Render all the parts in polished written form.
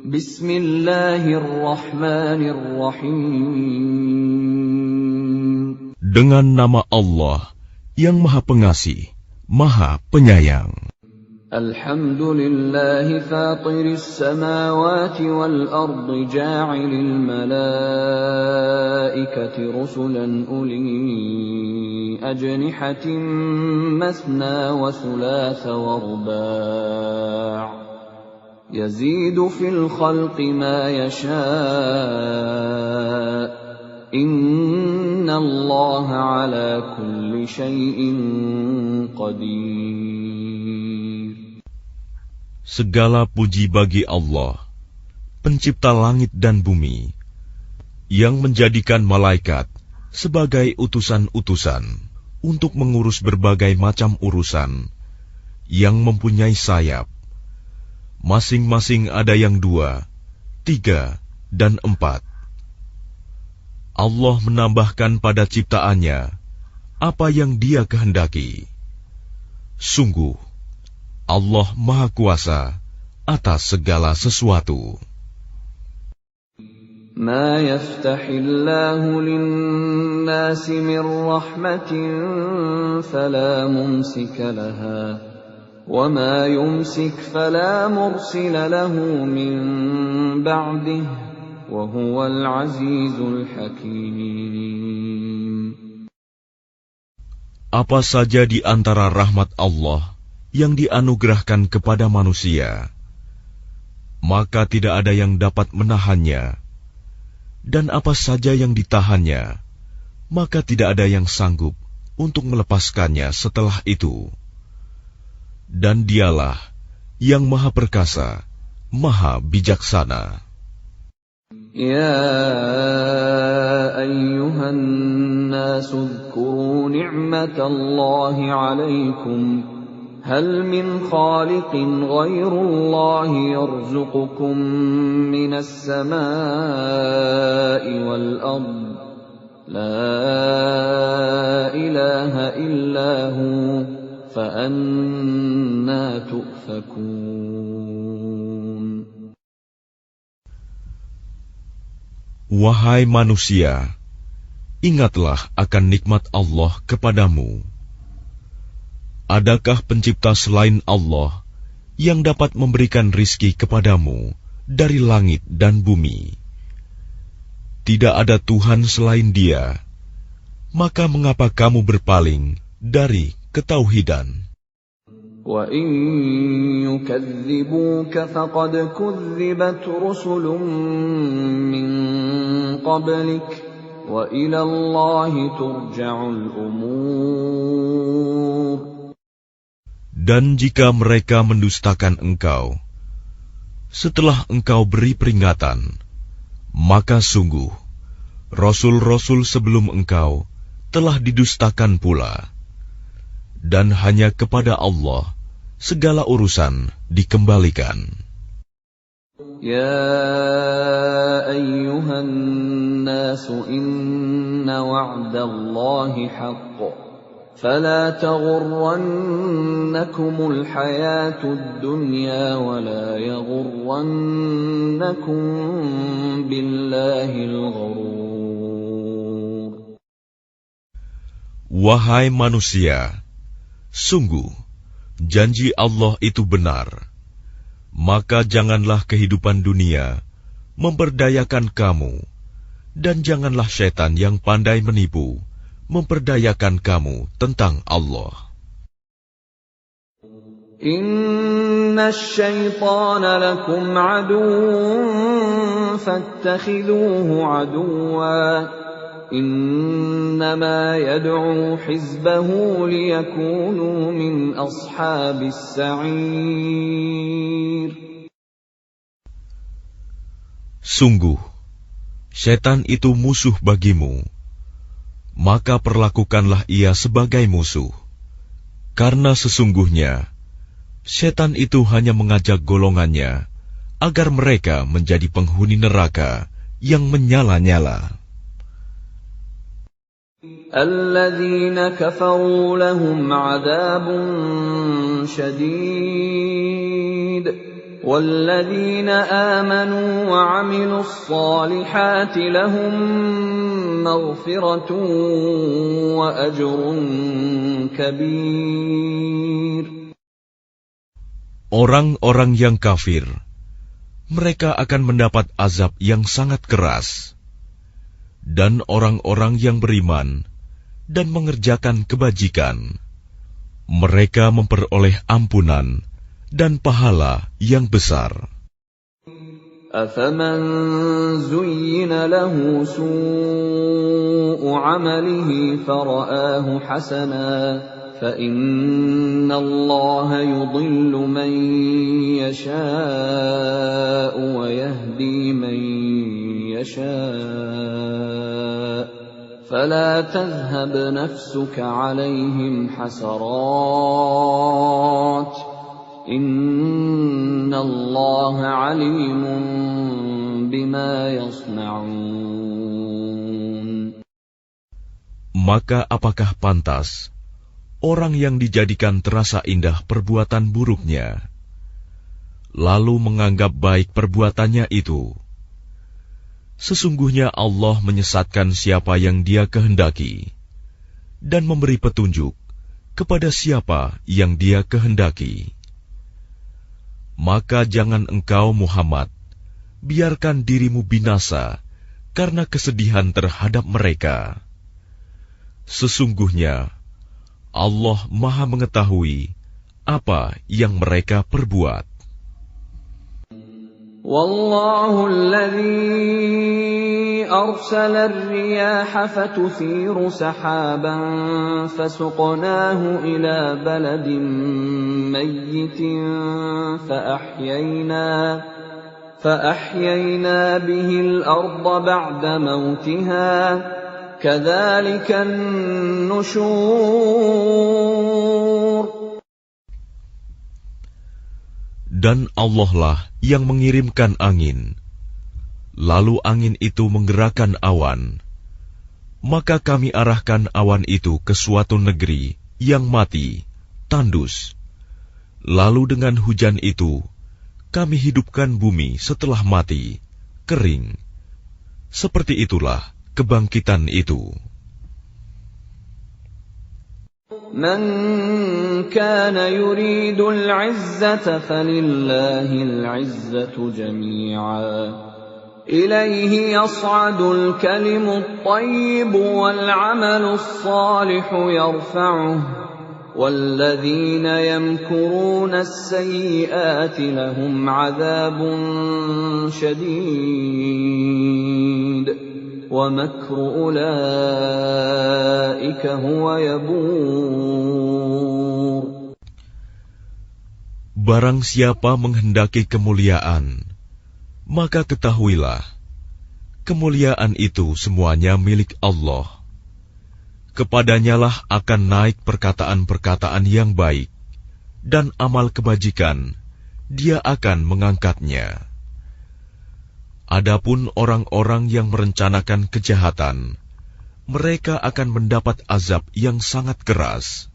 Bismillahirrahmanirrahim. Dengan nama Allah yang Maha Pengasih, Maha Penyayang. Alhamdulillahi fatiris samawati wal ardi ja'ilil malaikati rusulan uli ajnihatin masna wa thulatha wa ruba' yazidu fil khalqi ma yasha' inna Allaha ala kulli syai'in qadir. Segala puji bagi Allah, pencipta langit dan bumi, yang menjadikan malaikat sebagai utusan-utusan untuk mengurus berbagai macam urusan, yang mempunyai sayap. Masing-masing ada yang 2, 3, dan 4. Allah menambahkan pada ciptaannya apa yang Dia kehendaki. Sungguh, Allah Maha Kuasa atas segala sesuatu. Ma yaftahillahu lin-nasi min rahmatin fala mumsika laha wa ma yumsik fala mursila lahu min ba'dihi wa huwal azizul hakim. Apa saja di antara rahmat Allah yang dianugerahkan kepada manusia, maka tidak ada yang dapat menahannya, dan apa saja yang ditahannya, maka tidak ada yang sanggup untuk melepaskannya setelah itu. Dan Dialah yang Maha Perkasa, Maha Bijaksana. Ya ayyuhan nasu dzkuru ni'matallahi 'alaikum hal min khaliqin ghairullahi yarzuqukum minas samaa'i wal ard la ilaha illa hu fa anna tu'fakun. Wahai manusia, ingatlah akan nikmat Allah kepadamu. Adakah pencipta selain Allah yang dapat memberikan rizki kepadamu dari langit dan bumi? Tidak ada Tuhan selain Dia. Maka mengapa kamu berpaling dari ketauhidan? Wa in yukadzibuka faqad kudzibat rusulun min qablik wa ila Allahi turja'ul umur. Dan jika mereka mendustakan engkau, setelah engkau beri peringatan, maka sungguh, Rasul-Rasul sebelum engkau telah didustakan pula. Dan hanya kepada Allah segala urusan dikembalikan. Ya ayyuhan nasu inna wa'dallahi haqq. فلا تغرنكم الحياة الدنيا ولا يغرنكم بالله الغرور. Wahai manusia, sungguh janji Allah itu benar. Maka janganlah kehidupan dunia memperdayakan kamu, dan janganlah syaitan yang pandai menipu memperdayakan kamu tentang Allah. Inna syaitana lakum aduwwun fattakhidhuhu aduwwa. Innama yad'u hizbahu liyakunu min ashabis sa'ir. Sungguh, syaitan itu musuh bagimu. Maka perlakukanlah ia sebagai musuh, karena sesungguhnya syaitan itu hanya mengajak golongannya agar mereka menjadi penghuni neraka yang menyala-nyala. Alladzina kafaru lahum 'adzabun syadid وَالَّذِينَ آمَنُوا وَعَمِلُوا الصَّالِحَاتِ لَهُم مَّغْفِرَةٌ وَأَجْرٌ كَبِيرٌ. Orang-orang yang kafir, mereka akan mendapat azab yang sangat keras. Dan orang-orang yang beriman dan mengerjakan kebajikan, mereka memperoleh ampunan dan pahala yang besar. أَفَمَنْ زُيِّنَ لَهُ سُوءُ عَمَلِهِ فَرَآهُ حَسَنًا فَإِنَّ اللَّهَ يُضِلُّ مَن يَشَاءُ وَيَهْدِي مَن يَشَاءُ فَلَا تَذْهَبْ نَفْسُكَ عَلَيْهِمْ حَسَرَاتٍ إِنَّ اللَّهَ عَلِيمٌ بِمَا يَصْنَعُونَ. Maka apakah pantas orang yang dijadikan terasa indah perbuatan buruknya, lalu menganggap baik perbuatannya itu? Sesungguhnya Allah menyesatkan siapa yang Dia kehendaki dan memberi petunjuk kepada siapa yang Dia kehendaki. Maka jangan engkau Muhammad biarkan dirimu binasa karena kesedihan terhadap mereka. Sesungguhnya Allah Maha mengetahui apa yang mereka perbuat. Wallahu alladhi arsala ar-riyaha fatuthiru sahaban fasuqnahu ila baladin mayyitin فأحيينا به الأرض بعد موتها كذلك النشور. Dan Allah lah yang mengirimkan angin, lalu angin itu menggerakkan awan, maka kami arahkan awan itu ke suatu negeri yang mati, tandus. Lalu dengan hujan itu kami hidupkan bumi setelah mati, kering. Seperti itulah kebangkitan itu. Man kana yuridul 'izzata falillahil 'izzatu jami'a. Ilayhi yas'adul kalimut tayyibu wal 'amalus salihu yarfa'uhu. وَالَّذِينَ يَمْكُرُونَ السَّيِّئَاتِ لَهُمْ عَذَابٌ شَدِيدٌ وَمَكْرُ أُولَئِكَ هُوَ يَبُورُ. Barang siapa menghendaki kemuliaan, maka ketahuilah, kemuliaan itu semuanya milik Allah. Kepadanyalah akan naik perkataan-perkataan yang baik, dan amal kebajikan, Dia akan mengangkatnya. Adapun orang-orang yang merencanakan kejahatan, mereka akan mendapat azab yang sangat keras,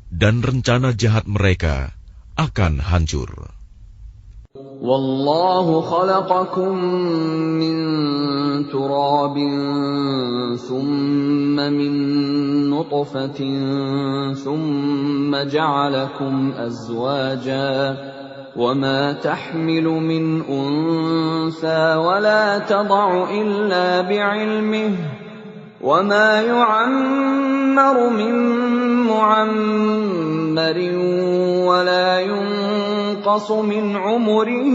dan rencana jahat mereka akan hancur. Wallahu khalaqakum min turabin thumma min nutfatin thumma ja'alakum azwaja wama tahmilu min untha wala tad'u illa bi'ilmihi wama yu'ammaru min mu'ammarin wala ينقص من عمره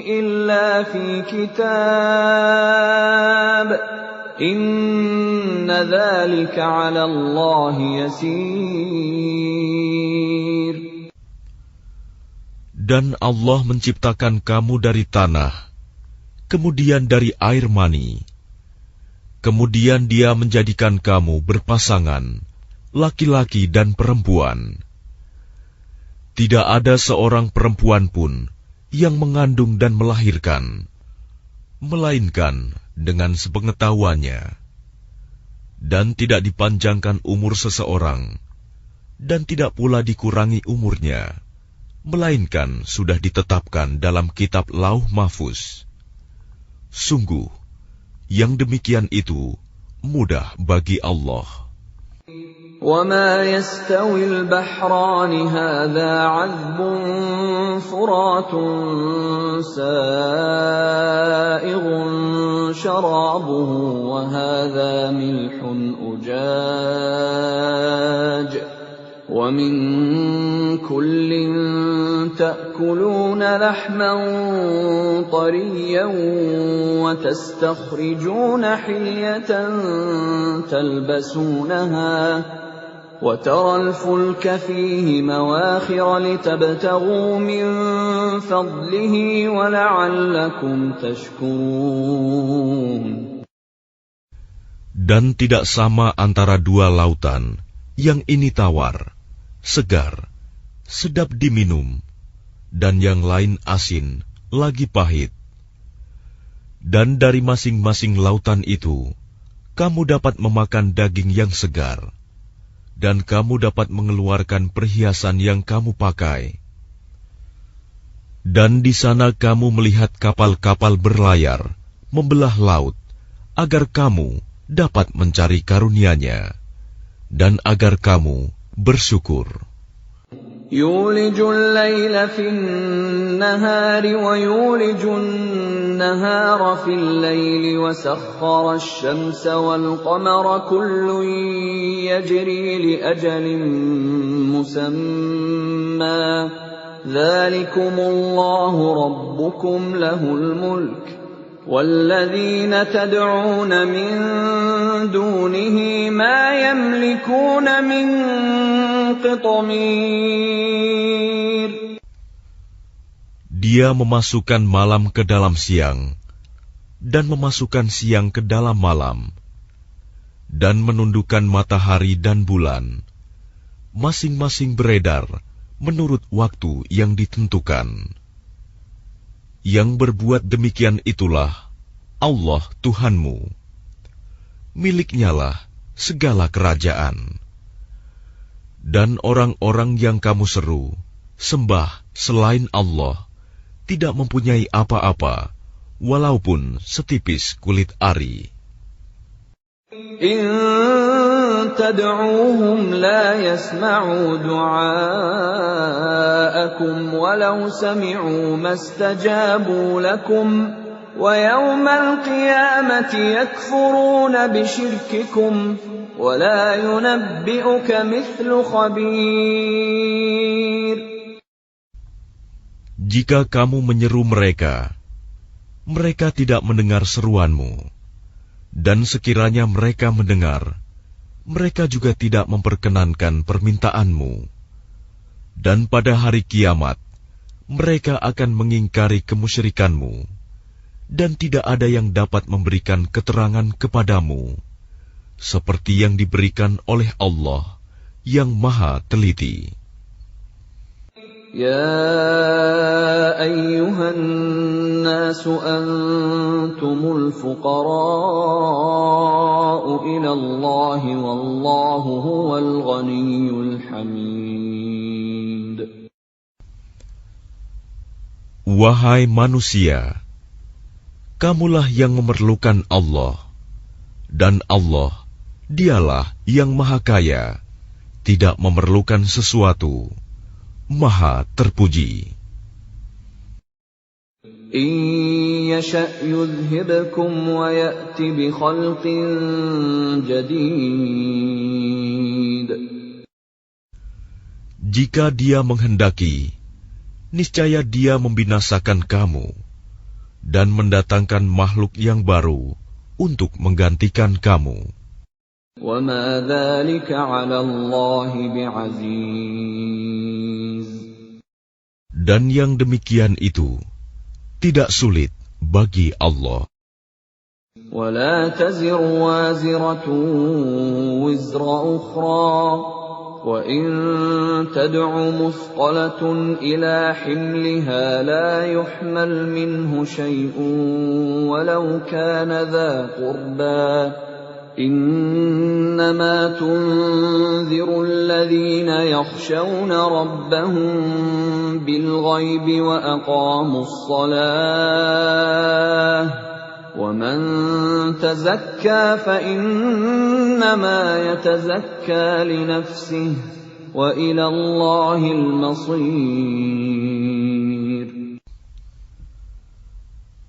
إلا في كتاب إن ذلك على الله يسير. Dan Allah menciptakan kamu dari tanah, kemudian dari air mani. Kemudian Dia menjadikan kamu berpasangan, laki-laki dan perempuan. Tidak ada seorang perempuan pun yang mengandung dan melahirkan, melainkan dengan sepengetahuannya. Dan tidak dipanjangkan umur seseorang, dan tidak pula dikurangi umurnya, melainkan sudah ditetapkan dalam kitab Lauh Mahfuz. Sungguh, yang demikian itu mudah bagi Allah. وَمَا يَسْتَوِي الْبَحْرَانِ هَذَا عَذْبٌ فُرَاتٌ سَائِغٌ شَرَابُهُ وَهَذَا مِلْحٌ أُجَاجٌ وَمِنْ كُلٍّ تَأْكُلُونَ لَحْمًا طَرِيًّا وَتَسْتَخْرِجُونَ حِلْيَةً تَلْبَسُونَهَا وَتَرَى الْفُلْكَ فِيهِ مَوَاخِرَ لِتَبْتَغُوا مِنْ فَضْلِهِ وَلَعَلَّكُمْ تَشْكُرُونَ. Dan tidak sama antara dua lautan, yang ini tawar, segar, sedap diminum, dan yang lain asin, lagi pahit. Dan dari masing-masing lautan itu, kamu dapat memakan daging yang segar, dan kamu dapat mengeluarkan perhiasan yang kamu pakai. Dan di sana kamu melihat kapal-kapal berlayar, membelah laut, agar kamu dapat mencari karunia-Nya, dan agar kamu bersyukur. يولج الليل في النهار ويولج النهار في الليل وسخر الشمس والقمر كل يجري لأجل مسمى ذلكم الله ربكم له الملك وَالَّذِينَ تَدْعُونَ مِن دُونِهِ مَا يَمْلِكُونَ مِن قِطْمِيرٍ. Dia memasukkan malam ke dalam siang, dan memasukkan siang ke dalam malam, dan menundukkan matahari dan bulan, masing-masing beredar menurut waktu yang ditentukan. Yang berbuat demikian itulah Allah Tuhanmu. Miliknyalah segala kerajaan. Dan orang-orang yang kamu seru, sembah selain Allah, tidak mempunyai apa-apa, walaupun setipis kulit ari. إن تدعوهم لا يسمعوا دعاءكم ولو سمعوا ما استجابوا لكم ويوم القيامة يكفرون بشرككم ولا ينبئك مثل خبير. Jika kamu menyeru mereka, mereka tidak mendengar seruanmu. Dan sekiranya mereka mendengar, mereka juga tidak memperkenankan permintaanmu. Dan pada hari kiamat, mereka akan mengingkari kemusyrikanmu, dan tidak ada yang dapat memberikan keterangan kepadamu, seperti yang diberikan oleh Allah yang Maha Teliti. يا أيها الناس أنتم الفقراء إلى الله والله هو الغني الحميد. Wahai manusia, kamulah yang memerlukan Allah, dan Allah, Dialah yang Maha Kaya, tidak memerlukan sesuatu, Maha terpuji. إن يشأ يذهبكم ويأتي بخلق جديد. Jika Dia menghendaki, niscaya Dia membinasakan kamu dan mendatangkan makhluk yang baru untuk menggantikan kamu. وَمَا ذَلِكَ عَلَى اللَّهِ بِعَزِيزٍ. Dan yang demikian itu tidak sulit bagi Allah. وَلَا تَزِرُ وَازِرَةٌ وِزْرَ أُخْرَى وَإِن تَدْعُ مُثْقَلَةٌ إِلَى حِمْلِهَا لَا يُحْمَلْ مِنْهُ شَيْءٌ وَلَوْ كَانَ ذَا قُرْبَى إِنَّمَا تُنذِرُ الَّذِينَ يَخْشَوْنَ رَبَّهُم بِالْغَيْبِ وَأَقَامُوا الصَّلَاةَ وَمَنْ تَزَكَّى فَإِنَّمَا يَتَزَكَّى لِنَفْسِهِ وَإِلَى اللَّهِ الْمَصِيرُ.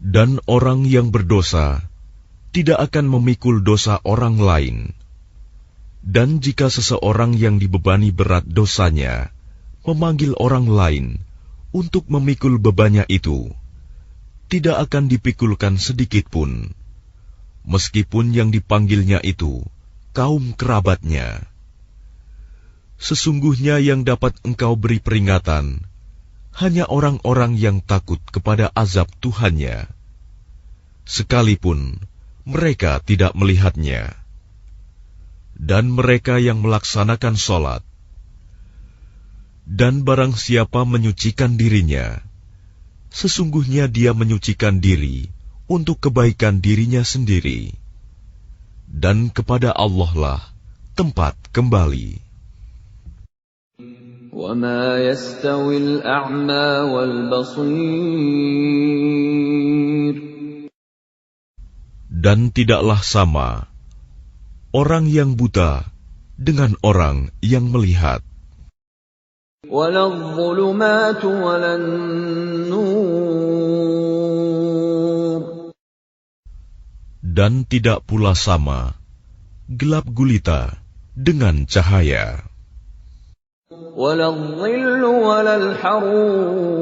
Dan orang yang berdosa tidak akan memikul dosa orang lain. Dan jika seseorang yang dibebani berat dosanya memanggil orang lain untuk memikul bebannya itu, tidak akan dipikulkan sedikit pun, meskipun yang dipanggilnya itu kaum kerabatnya. Sesungguhnya yang dapat engkau beri peringatan hanya orang-orang yang takut kepada azab Tuhannya, sekalipun mereka tidak melihatnya. Dan mereka yang melaksanakan sholat. Dan barang siapa menyucikan dirinya, sesungguhnya dia menyucikan diri untuk kebaikan dirinya sendiri. Dan kepada Allah lah tempat kembali. وَمَا يَسْتَوِي الْأَعْمَى وَالْبَصِيرُ. Dan tidaklah sama orang yang buta dengan orang yang melihat. وَلَا الظُّلُمَاتُ وَلَا النُّورُ. Dan tidak pula sama gelap gulita dengan cahaya. وَلَا الظِّلُّ وَلَا الْحَرُورُ.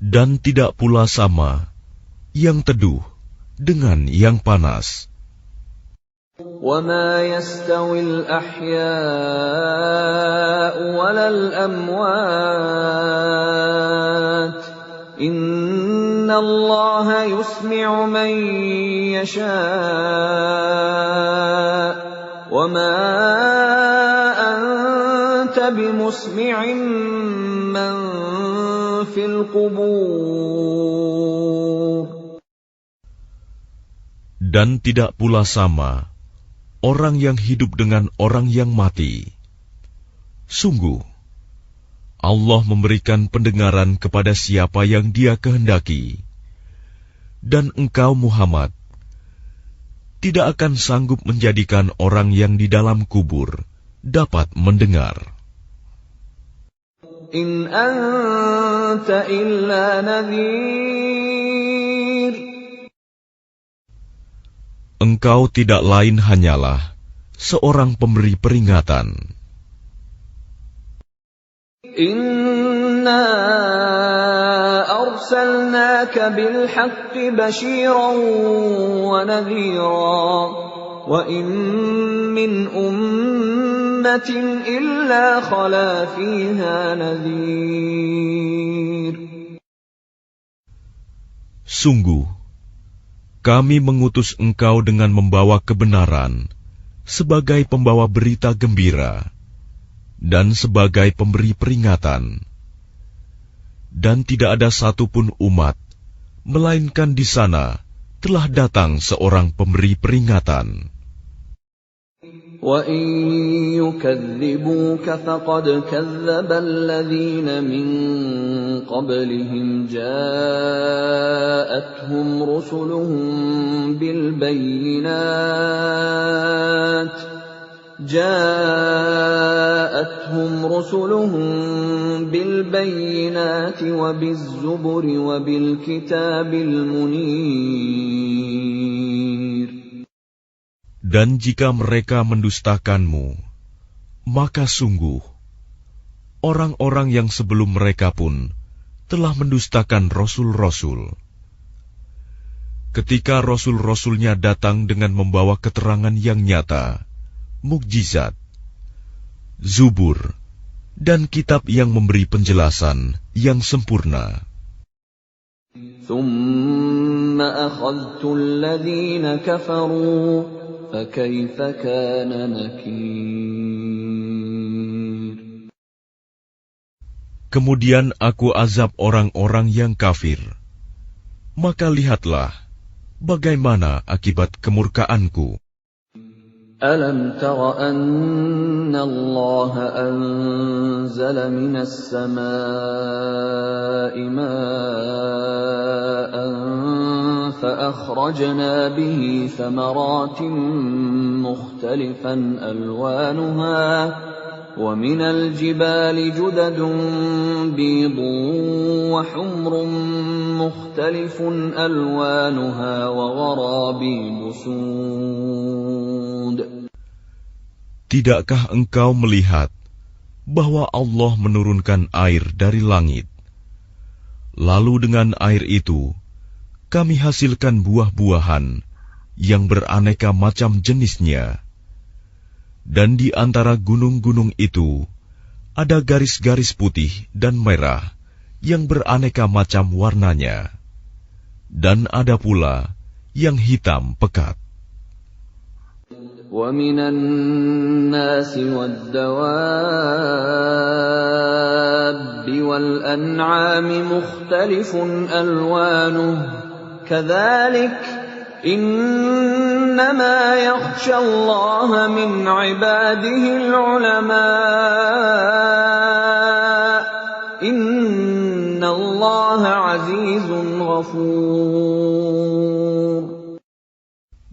Dan tidak pula sama yang teduh dengan yang panas. وَمَا يَسْتَوِي الْأَحْيَاءُ وَلَا الْأَمْوَاتُ إِنَّ اللَّهَ يُسْمِعُ مَن يَشَاءُ وَمَا أَنْتَ بِمُسْمِعٍ مَّن فِي الْقُبُورِ. Dan tidak pula sama orang yang hidup dengan orang yang mati. Sungguh, Allah memberikan pendengaran kepada siapa yang Dia kehendaki. Dan engkau Muhammad tidak akan sanggup menjadikan orang yang di dalam kubur dapat mendengar. In anta illa nadhir. Engkau tidak lain hanyalah seorang pemberi peringatan. Inna arsalnaka bil haqqi bashiran wa nadhira wa in min ummatin illa khala fiha nadhir. Sungguh, kami mengutus engkau dengan membawa kebenaran sebagai pembawa berita gembira dan sebagai pemberi peringatan. Dan tidak ada satupun umat, melainkan di sana telah datang seorang pemberi peringatan. وَإِن يُكَذِّبُوكَ فَقَدْ كَذَّبَ الَّذِينَ مِن قَبْلِهِمْ جَاءَتْهُمْ رُسُلُهُم بِالْبَيِّنَاتِ وَبِالزُّبُرِ وَبِالْكِتَابِ الْمُنِيرِ. Dan jika mereka mendustakanmu, maka sungguh orang-orang yang sebelum mereka pun telah mendustakan rasul-rasul. Ketika rasul-rasulnya datang dengan membawa keterangan yang nyata, mukjizat, zubur, dan kitab yang memberi penjelasan yang sempurna. ثُمَّ أَخَذْتُ الَّذِينَ كَفَرُوا فَكَيْفَ كَانَ نَكِيرِ. Kemudian aku azab orang-orang yang kafir. Maka lihatlah bagaimana akibat kemurkaanku. أَلَمْ تَرَ أَنَّ اللَّهَ أَنزَلَ مِنَ السَّمَاءِ مَاءً فَأَخْرَجْنَا بِهِ ثَمَرَاتٍ مُخْتَلِفًا أَلْوَانُهَا وَمِنَ الْجِبَالِ جُدَدٌ بِيضٌ وَحُمْرٌ مُخْتَلِفٌ أَلْوَانُهَا وَغَرَابِيبُ سُودٌ. Tidakkah engkau melihat bahwa Allah menurunkan air dari langit, lalu dengan air itu kami hasilkan buah-buahan yang beraneka macam jenisnya, dan di antara gunung-gunung itu ada garis-garis putih dan merah yang beraneka macam warnanya, dan ada pula yang hitam pekat. وَمِنَ النَّاسِ وَالدَّوَابِّ وَالْأَنْعَامِ مُخْتَلِفٌ أَلْوَانُهُ كَذَلِكَ إِنَّمَا يَخْشَى اللَّهَ مِنْ عِبَادِهِ الْعُلَمَاءُ إِنَّ اللَّهَ عَزِيزٌ غَفُورٌ.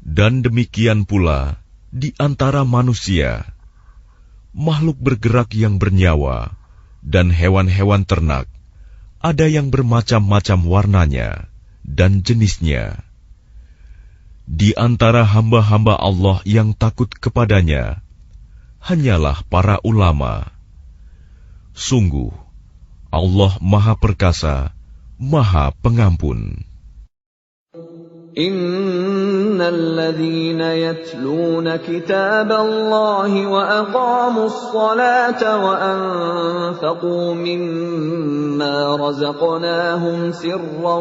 Dan demikian pula di antara manusia, makhluk bergerak yang bernyawa, dan hewan-hewan ternak, ada yang bermacam-macam warnanya dan jenisnya. Di antara hamba-hamba Allah yang takut kepadanya, hanyalah para ulama. Sungguh, Allah Maha Perkasa, Maha Pengampun. الذين يتلون كتاب الله وأقاموا الصلاة وأنفقوا مما رزقناهم سرا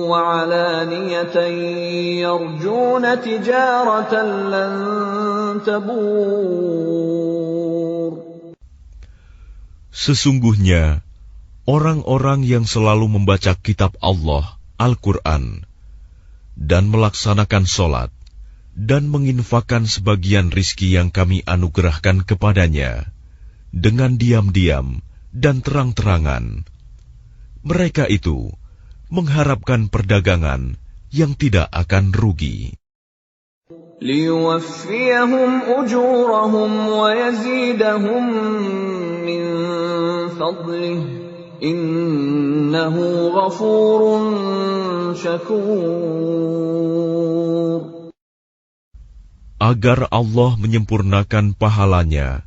وعلانية يرجون تجارة لن تبور. Sesungguhnya orang-orang yang selalu membaca kitab Allah, Al-Quran, dan melaksanakan sholat, dan menginfakkan sebagian rizki yang kami anugerahkan kepadanya, dengan diam-diam dan terang-terangan. Mereka itu mengharapkan perdagangan yang tidak akan rugi. لِيُوَفِّيَهُمْ أُجُورَهُمْ وَيَزِيدَهُمْ مِنْ فَضْلِهِ Innahu ghafurun syakur. Agar Allah menyempurnakan pahalanya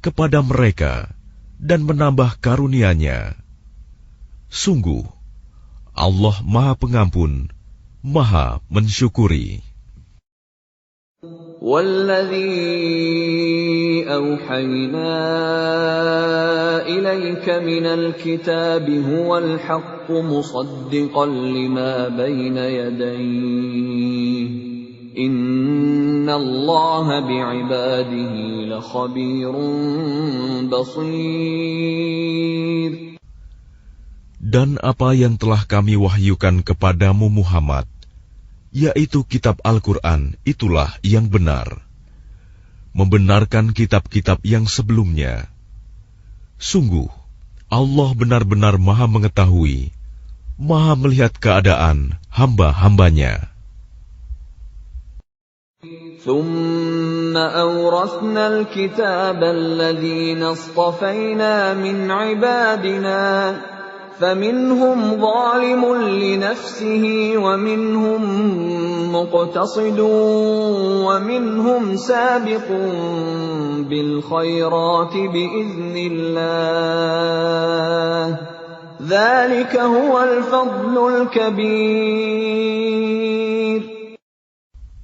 kepada mereka dan menambah karunia-Nya. Sungguh, Allah Maha Pengampun, Maha Mensyukuri. وَالَّذِي أَوْحَيْنَا إِلَيْكَ مِنَ الْكِتَابِ هُوَ الْحَقُّ مُصَدِّقًا لِمَا بَيْنَ يَدَيْهِ إِنَّ اللَّهَ بِعِبَادِهِ لَخَبِيرٌ بَصِيرٌ. Dan apa yang telah kami wahyukan kepadamu Muhammad, yaitu kitab Al-Quran, itulah yang benar, membenarkan kitab-kitab yang sebelumnya. Sungguh, Allah benar-benar Maha mengetahui, Maha melihat keadaan hamba-hambanya. ثُمَّ أَوْرَثْنَا الْكِتَابَ الَّذِينَ اصْطَفَيْنَا مِنْ عِبَادِنَا فَمِنْهُمْ ظَالِمٌ لِنَفْسِهِ وَمِنْهُمْ مُقْتَصِدٌ وَمِنْهُمْ سَابِقٌ بِالْخَيْرَاتِ بِإِذْنِ اللَّهِ ذَلِكَ هُوَ الْفَضْلُ الْكَبِيرُ.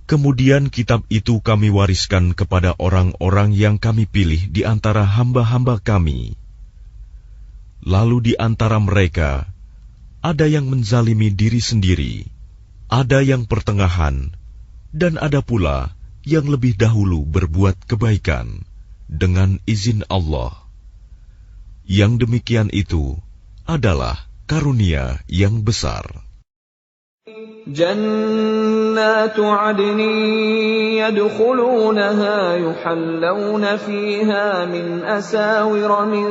Kemudian kitab itu kami wariskan kepada orang-orang yang kami pilih di antara hamba-hamba kami. Lalu di antara mereka, ada yang menzalimi diri sendiri, ada yang pertengahan, dan ada pula yang lebih dahulu berbuat kebaikan dengan izin Allah. Yang demikian itu adalah karunia yang besar. جنات عدن يدخلونها يحلون فيها من أساور من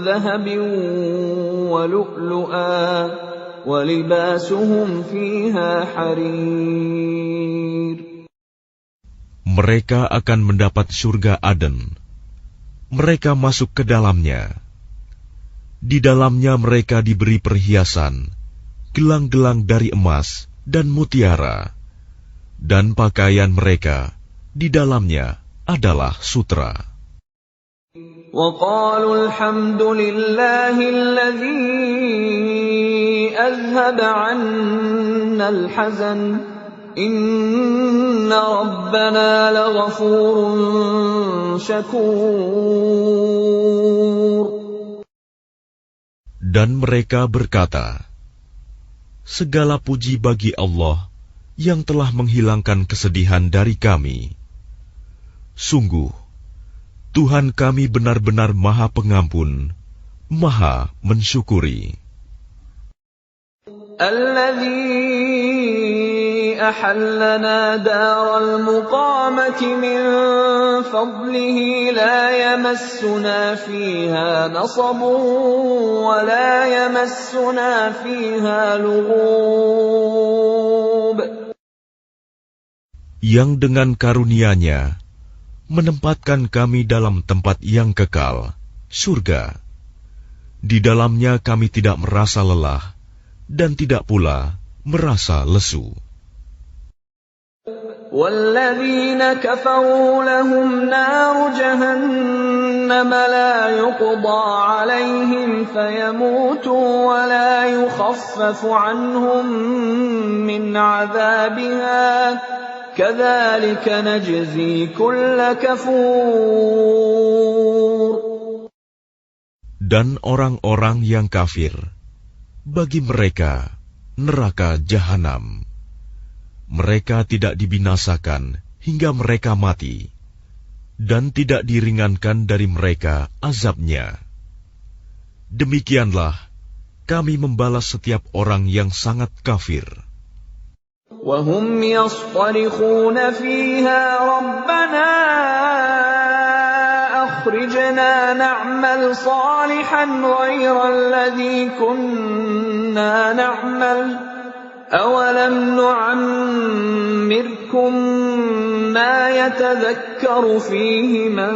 ذهب ولؤلؤا ولباسهم فيها حرير. Mereka akan mendapat surga Aden. Mereka masuk ke dalamnya. Di dalamnya mereka diberi perhiasan, gelang-gelang dari emas dan mutiara, dan pakaian mereka di dalamnya adalah sutra. وَقَالُوا الْحَمْدُ لِلَّهِ الَّذِي أَذْهَبَ عَنَّا الْحَزَنَ إِنَّ رَبَّنَا لَغَفُورٌ شَكُورٌ. Dan mereka berkata, segala puji bagi Allah yang telah menghilangkan kesedihan dari kami. Sungguh, Tuhan kami benar-benar Maha Pengampun, Maha mensyukuri. الذي أحلنا دار المقامة من فضله لا يمسنا فيها نصب ولا يمسنا فيها لغوب. Yang dengan karunia-Nya menempatkan kami dalam tempat yang kekal, surga. Di dalamnya kami tidak merasa lelah dan tidak pula merasa lesu. وَالَّذِينَ كَفَرُوا لَهُمْ نَارُ جَهَنَّمَ لَا يُقْضَى عَلَيْهِمْ فَيَمُوتُوا وَلَا يُخَفَّفُ عَنْهُمْ مِنْ عَذَابِهَا كَذَلِكَ نَجْزِي كُلَّ كَفُورٍ. Dan orang-orang yang kafir, bagi mereka neraka jahanam. Mereka tidak dibinasakan hingga mereka mati, dan tidak diringankan dari mereka azabnya. Demikianlah kami membalas setiap orang yang sangat kafir. وَهُمْ يَصْطَرِخُونَ فِيهَا رَبَّنَا أَخْرِجْنَا نَعْمَلْ صَالِحًا غَيْرَ الَّذِي كُنَّا نَعْمَلُ أَوَلَمْ نُعَمِّرْكُم مَّا يَتَذَكَّرُ فِيهِ مَن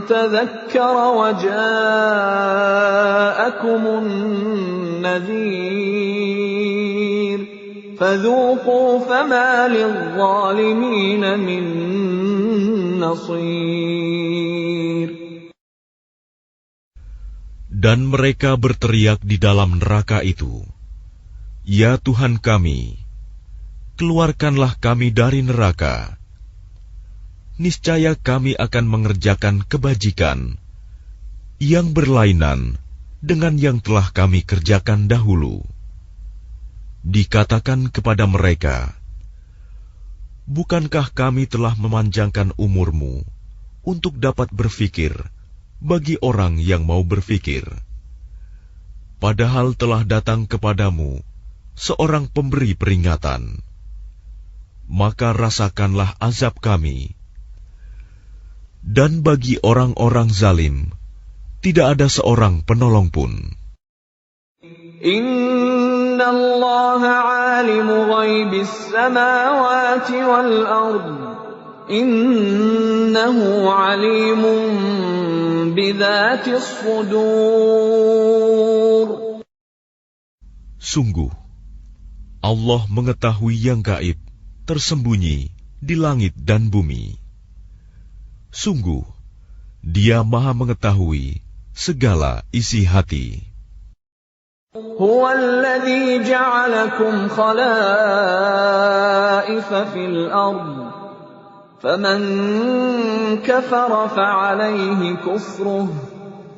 تَذَكَّرَ وَجَاءَكُمُ النَّذِيرُ فَذُوقُوا فَمَا لِلظَّالِمِينَ مِن نَّصِيرٍ. Dan mereka berteriak di dalam neraka itu, ya Tuhan kami, keluarkanlah kami dari neraka. Niscaya kami akan mengerjakan kebajikan yang berlainan dengan yang telah kami kerjakan dahulu. Dikatakan kepada mereka, bukankah kami telah memanjangkan umurmu untuk dapat berfikir bagi orang yang mau berfikir? Padahal telah datang kepadamu seorang pemberi peringatan. Maka rasakanlah azab kami. Dan bagi orang-orang zalim, tidak ada seorang penolong pun. Inna Allah alimu ghaibis samawati wal ard. Innahu alimun bidzatis sudur. Sungguh, Allah mengetahui yang gaib, tersembunyi di langit dan bumi. Sungguh, Dia Maha mengetahui segala isi hati. Huwa alladhi ja'alakum khalaifa fil ard. Faman kafara fa'alayhi kufruh.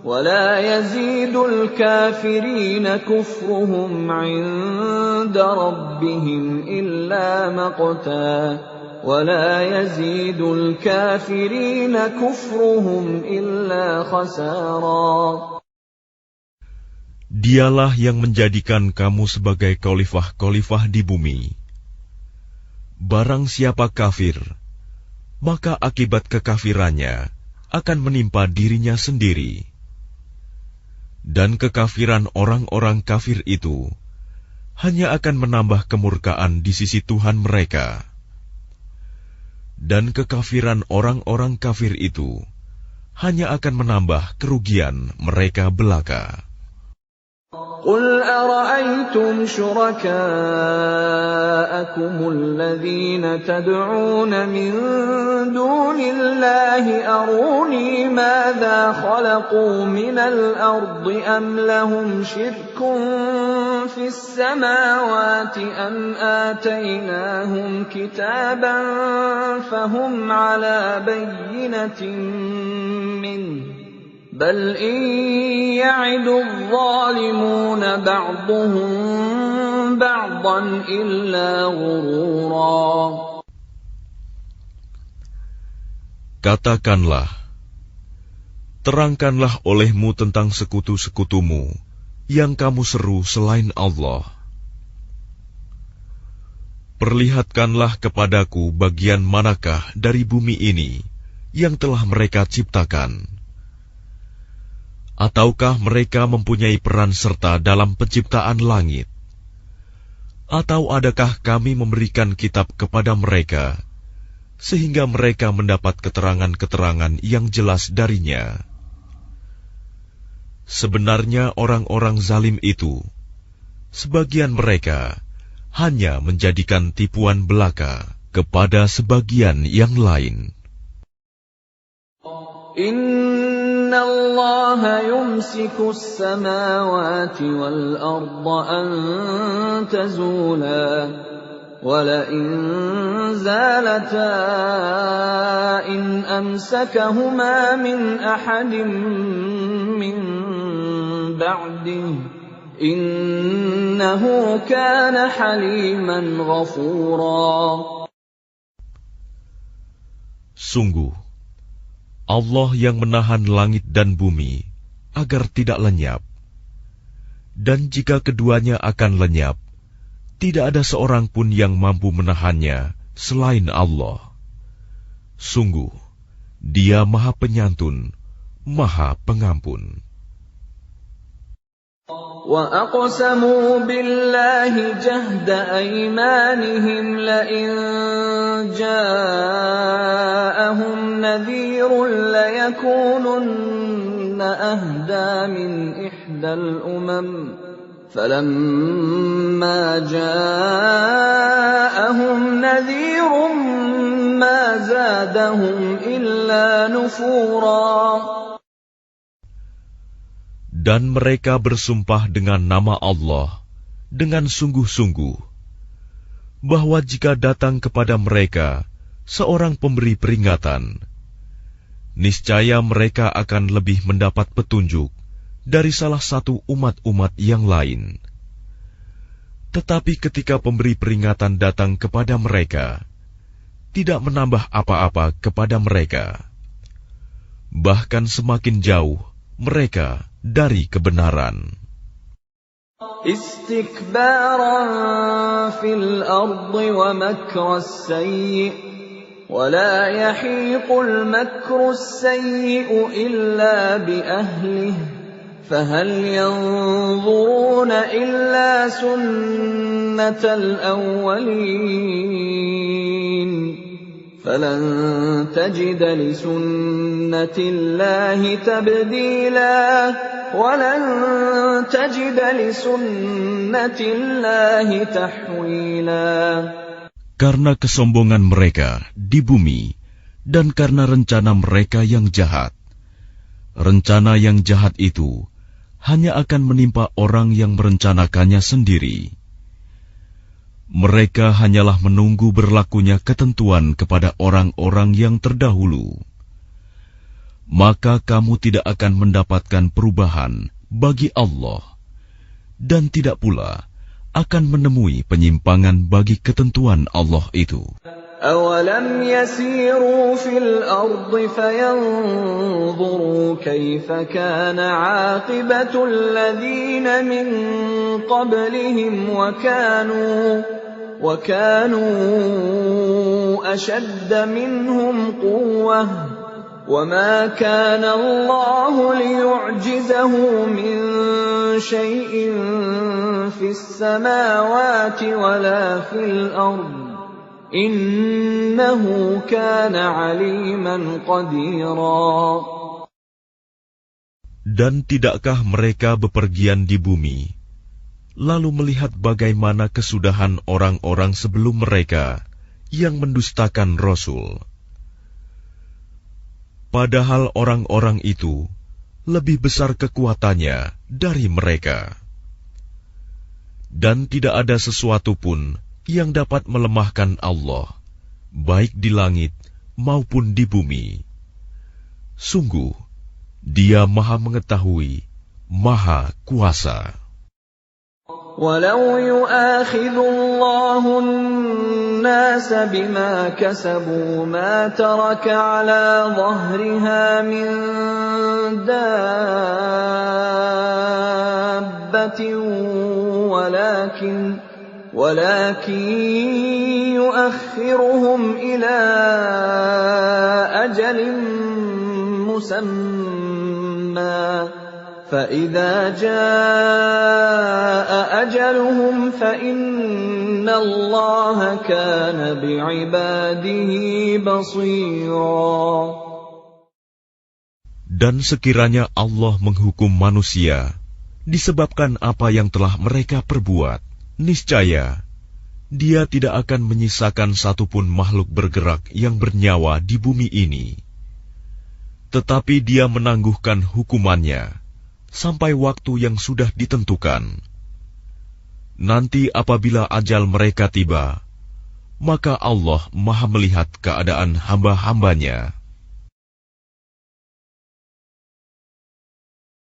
ولا يزيد الكافرين كفرهم عند ربهم إلا مقتا ولا يزيد الكافرين كفرهم إلا خسارا. Dialah yang menjadikan kamu sebagai khalifah-khalifah di bumi. Barang siapa kafir, maka akibat kekafirannya akan menimpa dirinya sendiri. Dan kekafiran orang-orang kafir itu hanya akan menambah kemurkaan di sisi Tuhan mereka. Dan kekafiran orang-orang kafir itu hanya akan menambah kerugian mereka belaka. قُلْ أَرَأَيْتُمْ شُرَكَاءَكُمُ الَّذِينَ تَدْعُونَ مِن دُونِ اللَّهِ أَرُونِي مَاذَا خَلَقُوا مِنَ الْأَرْضِ أَمْ لَهُمْ شِرْكٌ فِي السَّمَاوَاتِ أَمْ آتَيْنَاهُمْ كِتَابًا فَهُمْ عَلَى بَيِّنَةٍ مِّنْهُ بل إن يعد الظالمون بعضهم بعضا إلا غرورا. Katakanlah, terangkanlah olehmu tentang sekutu-sekutumu yang kamu seru selain Allah. Perlihatkanlah kepadaku bagian manakah dari bumi ini yang telah mereka ciptakan. Ataukah mereka mempunyai peran serta dalam penciptaan langit? Atau adakah kami memberikan kitab kepada mereka, sehingga mereka mendapat keterangan-keterangan yang jelas darinya? Sebenarnya orang-orang zalim itu, sebagian mereka hanya menjadikan tipuan belaka kepada sebagian yang lain. إِنَّ اللَّهَ يُمْسِكُ السَّمَاوَاتِ وَالْأَرْضَ أَن تَزُولَا وَلَئِن زَالَتَا إِنْ أَمْسَكَهُمَا مِنْ أَحَدٍ مِّن بَعْدِهِ إِنَّهُ كَانَ حَلِيمًا غَفُورًا. Sungguh, Allah yang menahan langit dan bumi agar tidak lenyap. Dan jika keduanya akan lenyap, tidak ada seorang pun yang mampu menahannya selain Allah. Sungguh, Dia Maha Penyantun, Maha Pengampun. وَأَقْسَمُوا بِاللَّهِ جَهْدَ أَيْمَانِهِمْ لَئِن جَاءَهُمْ نَذِيرٌ لَيَكُونُنَّ أَهْدَىٰ مِنْ إِحْدَى الْأُمَمِ فَلَمَّا جَاءَهُمْ نَذِيرٌ مَا زَادَهُمْ إِلَّا نُفُورًا. Dan mereka bersumpah dengan nama Allah dengan sungguh-sungguh, bahwa jika datang kepada mereka seorang pemberi peringatan, niscaya mereka akan lebih mendapat petunjuk dari salah satu umat-umat yang lain. Tetapi ketika pemberi peringatan datang kepada mereka, tidak menambah apa-apa kepada mereka, bahkan semakin jauh mereka dari kebenaran. Istikbaran fil ardi wa makras sayyi wa la yahiqul makras sayyi illa bi ahlihi fahal yanzuruna illa sunnatal awwalin فَلَن تَجِدَ لِسُنَّةِ اللَّهِ تَبْدِيلًا وَلَن تَجِدَ لِسُنَّةِ اللَّهِ تَحْوِيلًا. Karena kesombongan mereka di bumi dan karena rencana mereka yang jahat. Rencana yang jahat itu hanya akan menimpa orang yang merencanakannya sendiri. Mereka hanyalah menunggu berlakunya ketentuan kepada orang-orang yang terdahulu. Maka kamu tidak akan mendapatkan perubahan bagi Allah, dan tidak pula akan menemui penyimpangan bagi ketentuan Allah itu. أَوَلَمْ يَسِيرُوا فِي الْأَرْضِ فَيَنظُرُوا كَيْفَ كَانَ عَاقِبَةُ الَّذِينَ مِن قَبْلِهِمْ وَكَانُوا أَشَدَّ مِنْهُمْ قُوَّةً وَمَا كَانَ اللَّهُ لِيُعْجِزَهُ مِن شَيْءٍ فِي السَّمَاوَاتِ وَلَا فِي الْأَرْضِ إِنَّهُ كَانَ عَلِيمًا قَدِيرًا. Dan tidakkah mereka bepergian di bumi, lalu melihat bagaimana kesudahan orang-orang sebelum mereka yang mendustakan Rasul? Padahal orang-orang itu lebih besar kekuatannya dari mereka. Dan tidak ada sesuatu pun yang dapat melemahkan Allah, baik di langit maupun di bumi. Sungguh, Dia Maha Mengetahui, Maha Kuasa. وَلَوْ يُؤَاخِذُ اللَّهُ النَّاسَ بِمَا كَسَبُوا مَا تَرَكَ عَلَى ظَهْرِهَا مِن دَابَّةٍ ولكن يؤخرهم إلى أجل مسمى فإذا جاء أجلهم فإن الله كان بعباده بصيرا. Dan sekiranya Allah menghukum manusia disebabkan apa yang telah mereka perbuat, niscaya Dia tidak akan menyisakan satupun makhluk bergerak yang bernyawa di bumi ini. Tetapi Dia menangguhkan hukumannya sampai waktu yang sudah ditentukan. Nanti apabila ajal mereka tiba, maka Allah Maha melihat keadaan hamba-hambanya.